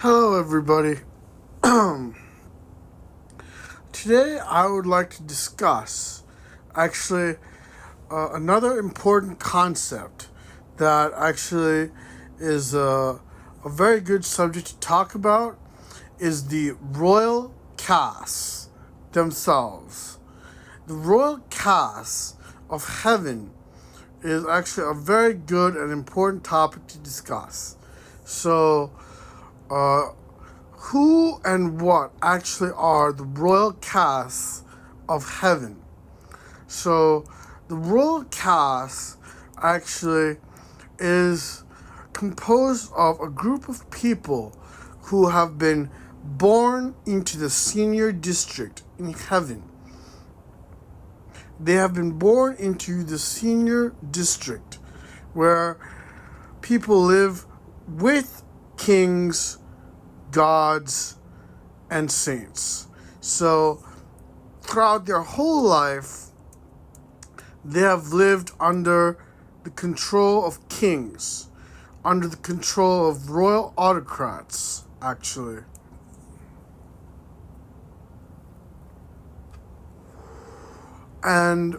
Hello, everybody. Today, I would like to discuss actually another important concept that actually is a very good subject to talk about is the royal casts themselves. The royal casts of heaven is actually a very good and important topic to discuss. So, uh, who and what actually are the royal casts of heaven? So, the royal cast actually is composed of a group of people who have been born into the senior district in heaven. They have been born into the senior district where people live with kings, gods, and saints. So, throughout their whole life, they have lived under the control of kings, under the control of royal autocrats, actually. And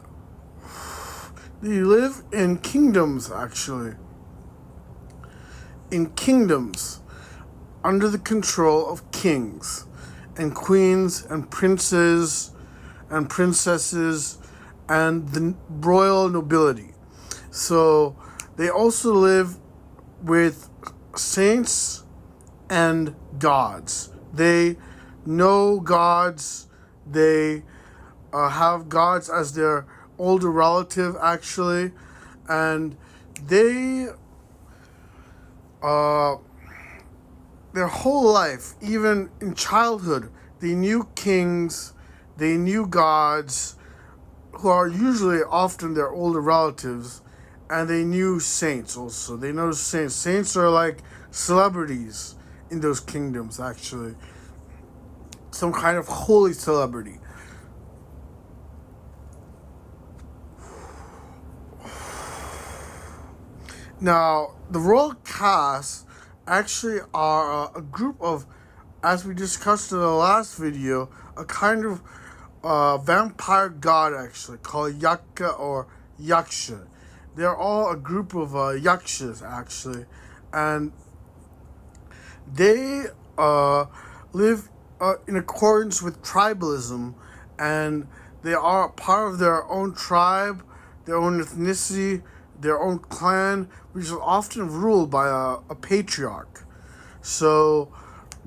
they live in kingdoms, actually. In kingdoms under the control of kings and queens and princes and princesses and the royal nobility. So they also live with saints and gods. They know gods. They have gods as their older relative, actually. And they, their whole life, even in childhood, they knew kings, they knew gods, who are usually often their older relatives, and they knew saints also. They know saints. Saints are like celebrities in those kingdoms, actually. Some kind of holy celebrity. Now, the royal casts actually are a group of, as we discussed in the last video, a kind of vampire god actually called Yaka or Yaksha. They're all a group of Yakshas actually, and they live in accordance with tribalism, and they are part of their own tribe, their own ethnicity, their own clan, which is often ruled by a patriarch. So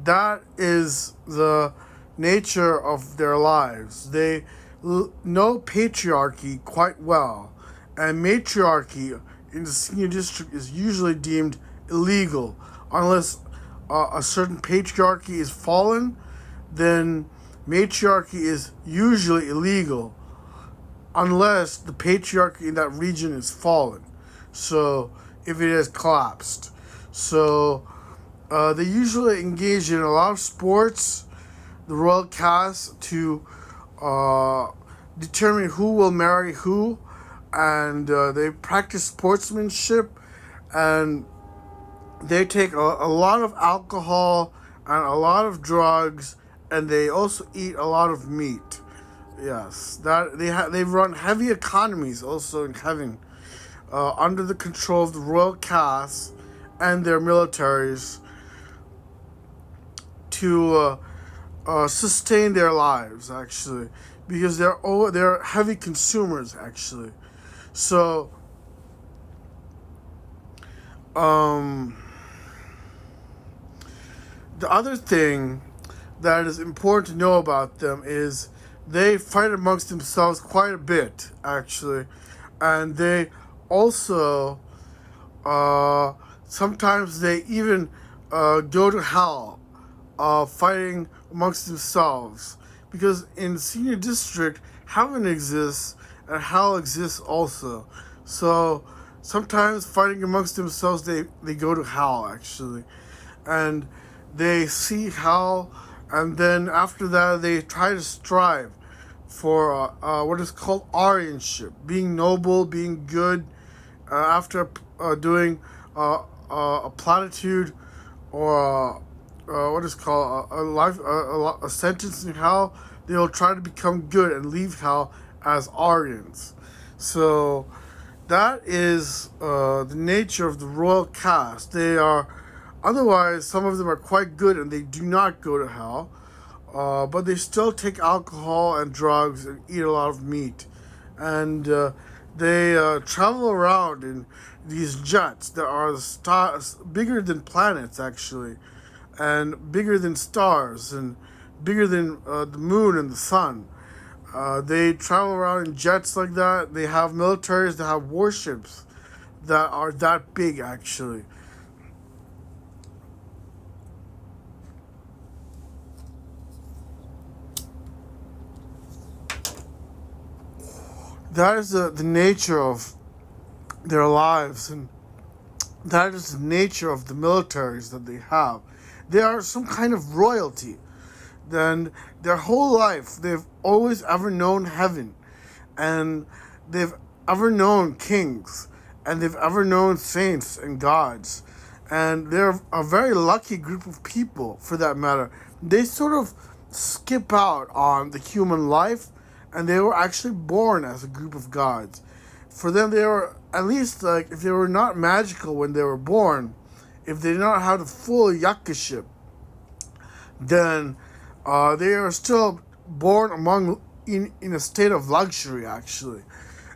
that is the nature of their lives. They know patriarchy quite well, and matriarchy in the senior district is usually deemed illegal unless a certain patriarchy is fallen. Then matriarchy is usually illegal unless the patriarchy in that region is fallen. So if it has collapsed. So they usually engage in a lot of sports, the royal cast, to determine who will marry who, and they practice sportsmanship, and they take a lot of alcohol and a lot of drugs, and they also eat a lot of meat. Yes, that they run heavy economies also in heaven, under the control of the royal cast and their militaries to sustain their lives, actually, because they're heavy consumers, actually. So the other thing that is important to know about them is they fight amongst themselves quite a bit, actually, and they also sometimes they even go to hell, fighting amongst themselves, because in senior district heaven exists and hell exists also. So sometimes fighting amongst themselves, they go to hell, actually, and they see hell, and then after that they try to strive for what is called Aryanship, being noble, being good, after doing a platitude or what is called a life a sentence in hell, they will try to become good and leave hell as Aryans. So that is the nature of the royal caste. They are, otherwise, some of them are quite good and they do not go to hell, but they still take alcohol and drugs and eat a lot of meat. And they travel around in these jets that are the stars, bigger than planets actually, and bigger than stars, and bigger than the moon and the sun. They travel around in jets like that. They have militaries that have warships that are that big, actually. That is the nature of their lives, and that is the nature of the militaries that they have. They are some kind of royalty. Then their whole life, they've always ever known heaven, and they've ever known kings, and they've ever known saints and gods. And they're a very lucky group of people, for that matter. They sort of skip out on the human life, and they were actually born as a group of gods. For them, they were, at least, like, if they were not magical when they were born, if they did not have the full yakaship, then they are still born among in a state of luxury, actually.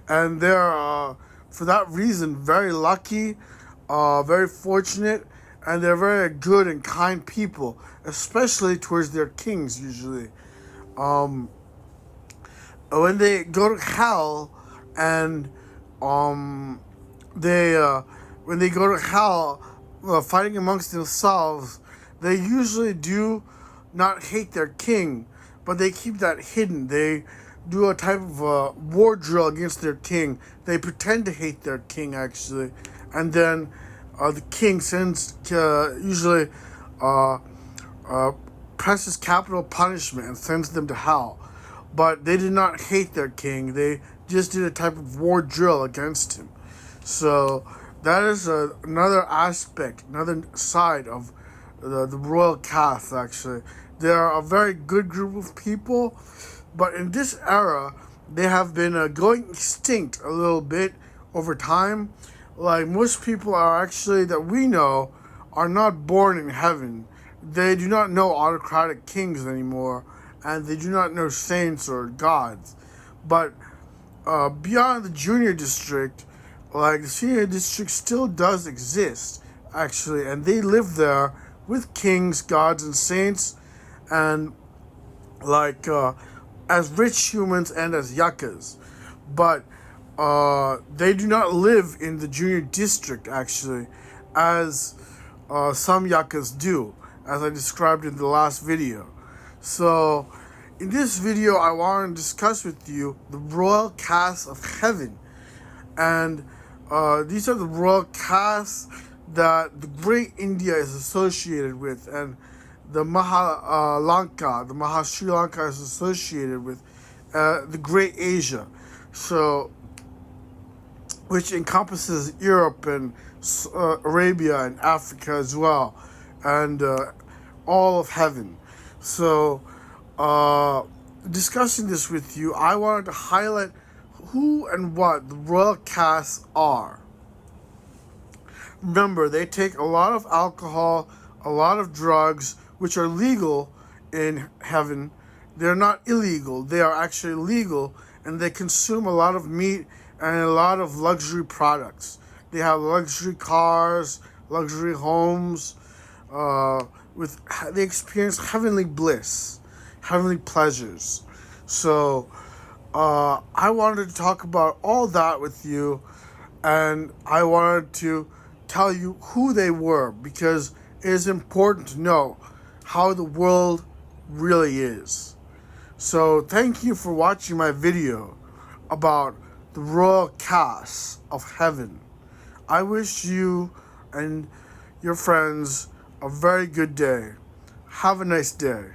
And they're, for that reason, very lucky, very fortunate, and they're very good and kind people, especially towards their kings usually. Um, when they go to hell, and um, they when they go to hell, fighting amongst themselves, they usually do not hate their king, but they keep that hidden. They do a type of war drill against their king. They pretend to hate their king, actually, and then the king sends usually uh, uh, presses capital punishment and sends them to hell. But they did not hate their king. They just did a type of war drill against him. So that is another aspect, another side of the royal caste, actually. They are a very good group of people, but in this era, they have been going extinct a little bit over time. Like, most people are actually, that we know, are not born in heaven. They do not know autocratic kings anymore, and they do not know saints or gods. But beyond the junior district, like, the senior district still does exist, actually, and they live there with kings, gods, and saints, and like as rich humans and as yakas. But they do not live in the junior district, actually, as some yakas do, as I described in the last video. So in this video, I want to discuss with you the royal caste of heaven. And these are the royal castes that the great India is associated with, and the Lanka, the Sri Lanka is associated with the great Asia. So, which encompasses Europe and Arabia and Africa as well, and all of heaven. So, discussing this with you, I wanted to highlight who and what the royal castes are. Remember, they take a lot of alcohol, a lot of drugs, which are legal in heaven. They're not illegal, they are actually legal, and they consume a lot of meat and a lot of luxury products. They have luxury cars, luxury homes, they experience heavenly bliss, heavenly pleasures. So, I wanted to talk about all that with you, and I wanted to tell you who they were, because it is important to know how the world really is. So thank you for watching my video about the royal caste of heaven. I wish you and your friends a very good day. Have a nice day.